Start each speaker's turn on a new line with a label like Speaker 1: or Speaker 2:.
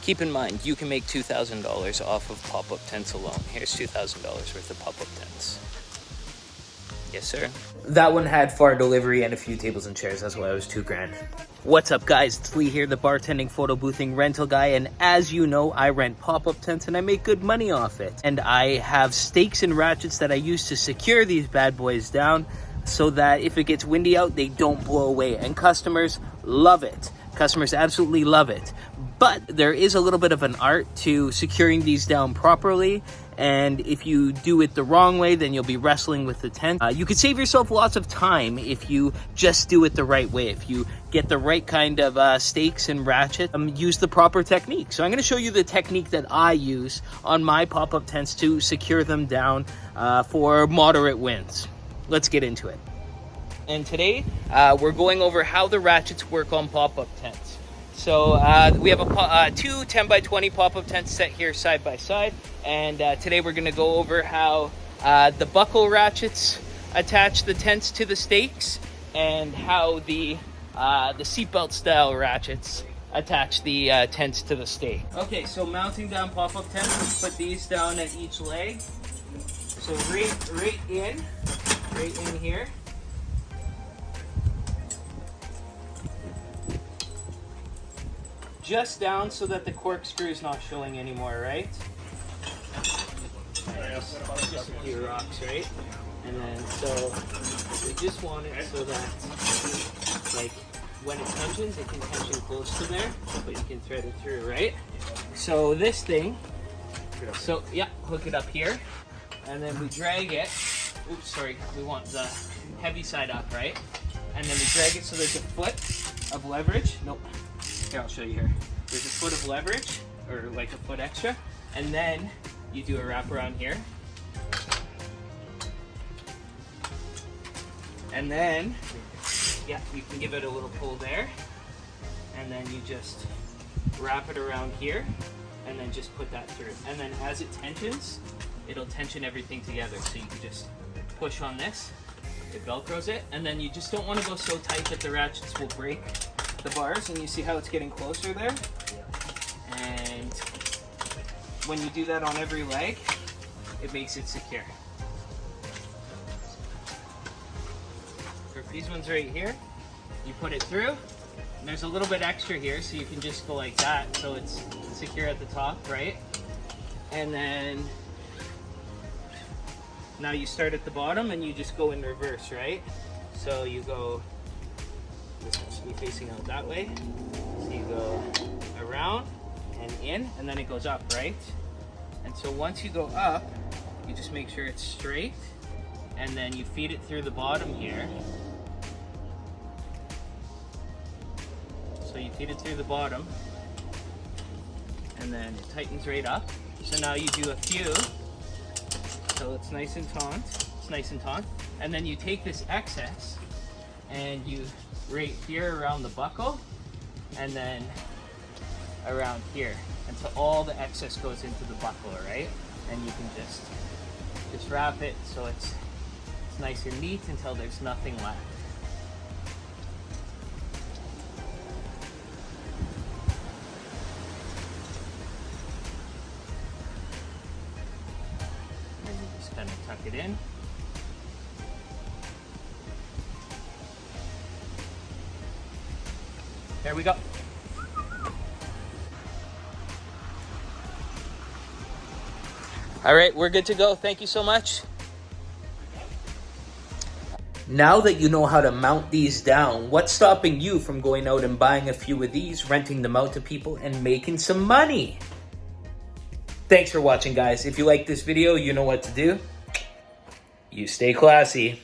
Speaker 1: Keep in mind, you can make $2,000 off of pop-up tents alone. Here's $2,000 worth of pop-up tents. Yes, sir. That one had far delivery and a few tables and chairs. That's why it was $2,000. What's up, guys? It's Lee here, the bartending, photo boothing, rental guy. And as you know, I rent pop-up tents and I make good money off it. And I have stakes and ratchets that I use to secure these bad boys down so that if it gets windy out, they don't blow away. And customers love it. Customers absolutely love it. But there is a little bit of an art to securing these down properly. And if you do it the wrong way, then you'll be wrestling with the tent. You could save yourself lots of time if you just do it the right way. If you get the right kind of stakes and ratchet, use the proper technique. So I'm going to show you the technique that I use on my pop-up tents to secure them down for moderate winds. Let's get into it. And today we're going over how the ratchets work on pop-up tents. So we have two 10 by 20 pop-up tents set here side by side. And today we're going to go over how the buckle ratchets attach the tents to the stakes and how the seatbelt style ratchets attach the tents to the stake. Okay, so mounting down pop-up tents, let's put these down at each leg. So right in here. Just down so that the corkscrew is not showing anymore, right? Just a few rocks, right? And then so we just want it so that like when it tensions, it can tension close to there, but you can thread it through, right? So this thing, so yeah, hook it up here, and then we drag it. Oops, sorry, we want the heavy side up, right? And then we drag it so there's a foot of leverage. Nope. Here, I'll show you here. There's a foot of leverage, or like a foot extra, and then you do a wrap around here. And then, yeah, you can give it a little pull there, and then you just wrap it around here, and then just put that through. And then as it tensions, it'll tension everything together. So you can just push on this, it Velcros it, and then you just don't want to go so tight that the ratchets will break the bars, and you see how it's getting closer there? And when you do that on every leg, it makes it secure. For these ones right here, you put it through, and there's a little bit extra here, so you can just go like that, so it's secure at the top, right? And then now you start at the bottom and you just go in reverse, right? So you go, this one should be facing out that way. So you go around and in, and then it goes up, right? And so once you go up, you just make sure it's straight, and then you feed it through the bottom here. So you feed it through the bottom, and then it tightens right up. So now you do a few, so it's nice and taut. It's nice and taut. And then you take this excess, and you right here around the buckle, and then around here, and so all the excess goes into the buckle, right? And you can just wrap it so it's nice and neat until there's nothing left. And you just kind of tuck it in. There we go. All right, we're good to go. Thank you so much. Now that you know how to mount these down, what's stopping you from going out and buying a few of these, renting them out to people, and making some money? Thanks for watching, guys. If you like this video, you know what to do. You stay classy.